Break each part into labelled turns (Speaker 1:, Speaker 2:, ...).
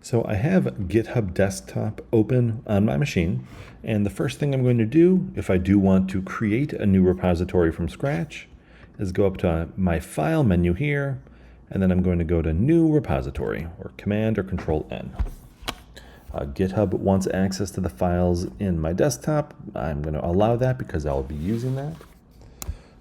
Speaker 1: So I have GitHub Desktop open on my machine, and the first thing I'm going to do, if I do want to create a new repository from scratch, is go up to my File menu here, and then I'm going to go to New Repository, or Command or Control N. GitHub wants access to the files in my desktop. I'm going to allow that because I'll be using that.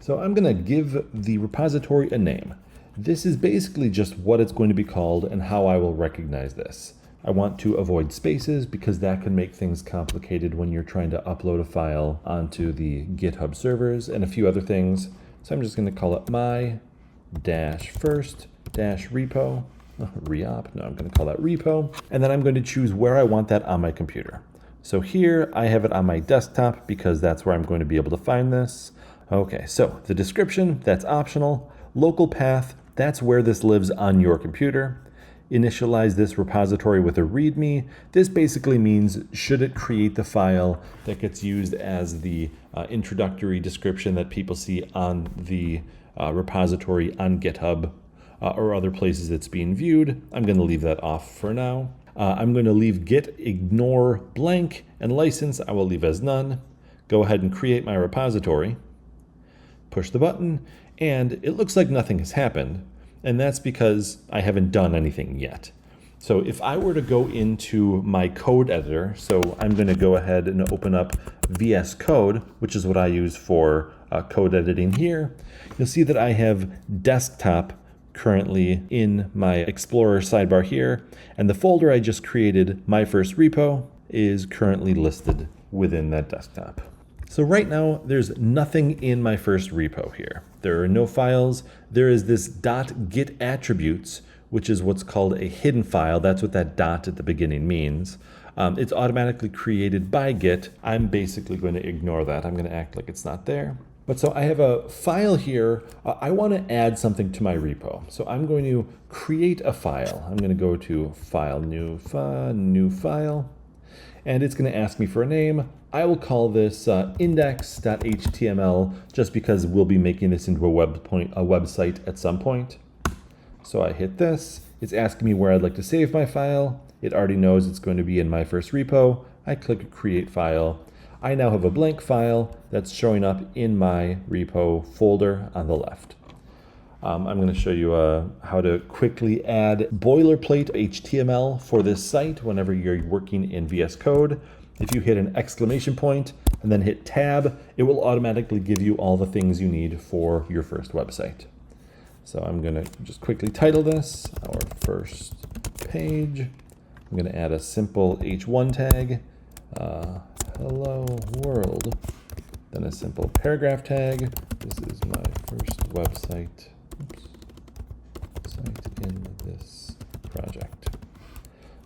Speaker 1: So I'm going to give the repository a name. This is basically just what it's going to be called and how I will recognize this. I want to avoid spaces because that can make things complicated when you're trying to upload a file onto the GitHub servers and a few other things. So I'm just going to call it my-first-repo. Reop. No, I'm going to call that repo. And then I'm going to choose where I want that on my computer. So here I have it on my desktop because that's where I'm going to be able to find this. Okay, so the description, that's optional. Local path, that's where this lives on your computer. Initialize this repository with a README. This basically means should it create the file that gets used as the introductory description that people see on the repository on GitHub or other places it's being viewed. I'm going to leave that off for now. I'm going to leave git ignore blank and license I will leave as none. Go ahead and create my repository. Push the button, and it looks like nothing has happened, and that's because I haven't done anything yet. So if I were to go into my code editor, so I'm going to go ahead and open up VS Code, which is what I use for code editing here, you'll see that I have desktop currently in my Explorer sidebar here, and the folder I just created, my first repo, is currently listed within that desktop. So right now, there's nothing in my first repo here. There are no files. There is this .git attributes, which is what's called a hidden file. That's what that dot at the beginning means. It's automatically created by Git. I'm basically going to ignore that. I'm going to act like it's not there. But so I have a file here. I want to add something to my repo. So I'm going to create a file. I'm going to go to File, New File, and it's going to ask me for a name. I will call this index.html just because we'll be making this into a website at some point. So I hit this. It's asking me where I'd like to save my file. It already knows it's going to be in my first repo. I click Create File. I now have a blank file that's showing up in my repo folder on the left. I'm going to show you how to quickly add boilerplate HTML for this site whenever you're working in VS Code. If you hit an exclamation point and then hit tab, it will automatically give you all the things you need for your first website. So I'm going to just quickly title this, our first page. I'm going to add a simple H1 tag. Hello world, then a simple paragraph tag. This is my first website, site in this project.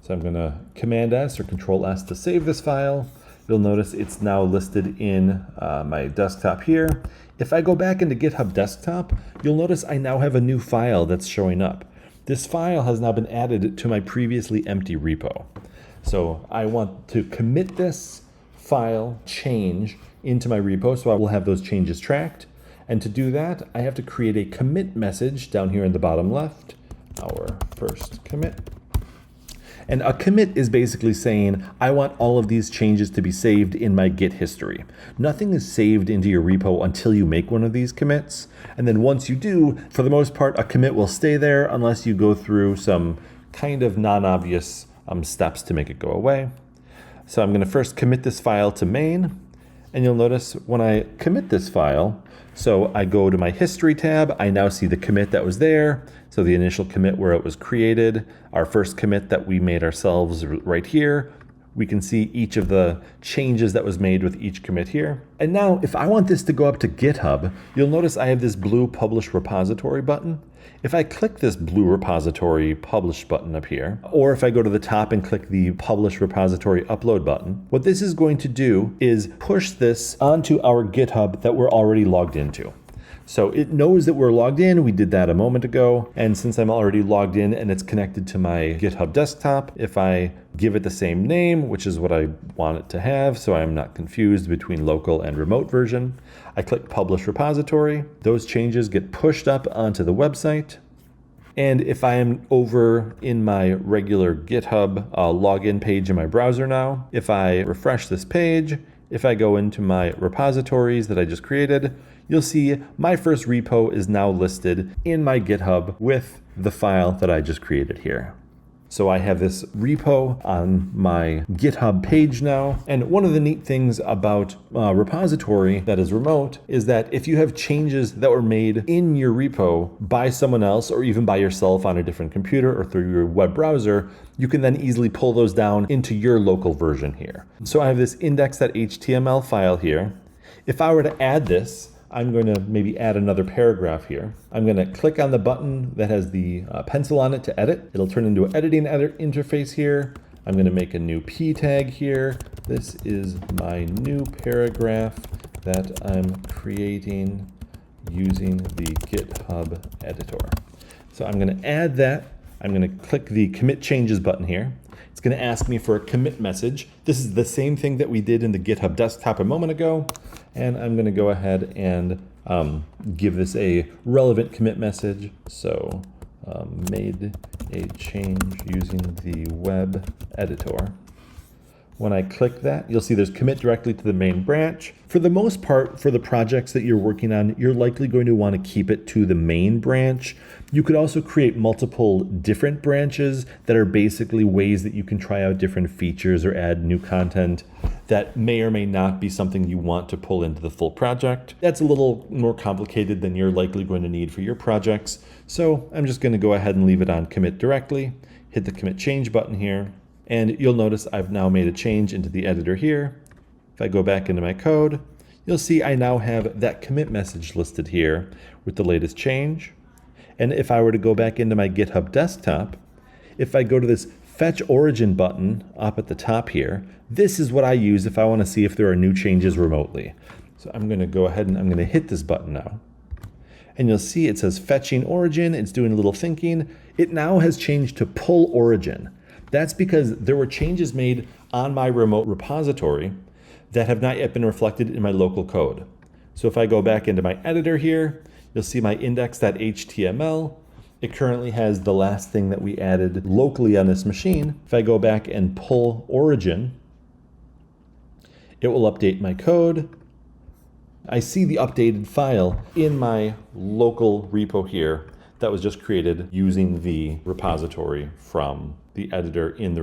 Speaker 1: So I'm going to Command S or Control S to save this file. You'll notice it's now listed in my desktop here. If I go back into GitHub Desktop, you'll notice I now have a new file that's showing up. This file has now been added to my previously empty repo. So I want to commit this file change into my repo, so I will have those changes tracked. And to do that, I have to create a commit message down here in the bottom left, our first commit. And a commit is basically saying, I want all of these changes to be saved in my Git history. Nothing is saved into your repo until you make one of these commits. And then once you do, for the most part, a commit will stay there unless you go through some kind of non-obvious steps to make it go away. So I'm going to first commit this file to main, and you'll notice when I commit this file, so I go to my history tab, I now see the commit that was there, so the initial commit where it was created, our first commit that we made ourselves right here. We can see each of the changes that was made with each commit here. And now if I want this to go up to GitHub, you'll notice I have this blue Publish Repository button. If I click this blue repository publish button up here, or if I go to the top and click the publish repository upload button, what this is going to do is push this onto our GitHub that we're already logged into. So it knows that we're logged in. We did that a moment ago. And since I'm already logged in and it's connected to my GitHub desktop, if I give it the same name, which is what I want it to have, so I'm not confused between local and remote version, I click Publish Repository. Those changes get pushed up onto the website. And if I am over in my regular GitHub login page in my browser now, if I refresh this page, if I go into my repositories that I just created, you'll see my first repo is now listed in my GitHub with the file that I just created here. So I have this repo on my GitHub page now. And one of the neat things about a repository that is remote is that if you have changes that were made in your repo by someone else or even by yourself on a different computer or through your web browser, you can then easily pull those down into your local version here. So I have this index.html file here. If I were to add this, I'm going to maybe add another paragraph here. I'm going to click on the button that has the pencil on it to edit. It'll turn into an editing interface here. I'm going to make a new p tag here. This is my new paragraph that I'm creating using the GitHub editor. So I'm going to add that. I'm going to click the commit changes button here. It's going to ask me for a commit message. This is the same thing that we did in the GitHub Desktop a moment ago. And I'm going to go ahead and give this a relevant commit message. So made a change using the web editor. When I click that, you'll see there's commit directly to the main branch. For the most part, for the projects that you're working on, you're likely going to want to keep it to the main branch. You could also create multiple different branches that are basically ways that you can try out different features or add new content that may or may not be something you want to pull into the full project. That's a little more complicated than you're likely going to need for your projects. So I'm just going to go ahead and leave it on commit directly, hit the commit change button here. And you'll notice I've now made a change into the editor here. If I go back into my code, you'll see I now have that commit message listed here with the latest change. And if I were to go back into my GitHub Desktop, if I go to this Fetch Origin button up at the top here, this is what I use if I want to see if there are new changes remotely. So I'm going to go ahead and I'm going to hit this button now. And you'll see it says Fetching Origin. It's doing a little thinking. It now has changed to Pull Origin. That's because there were changes made on my remote repository that have not yet been reflected in my local code. So if I go back into my editor here, you'll see my index.html. It currently has the last thing that we added locally on this machine. If I go back and pull origin, it will update my code. I see the updated file in my local repo here that was just created using the repository from the editor in the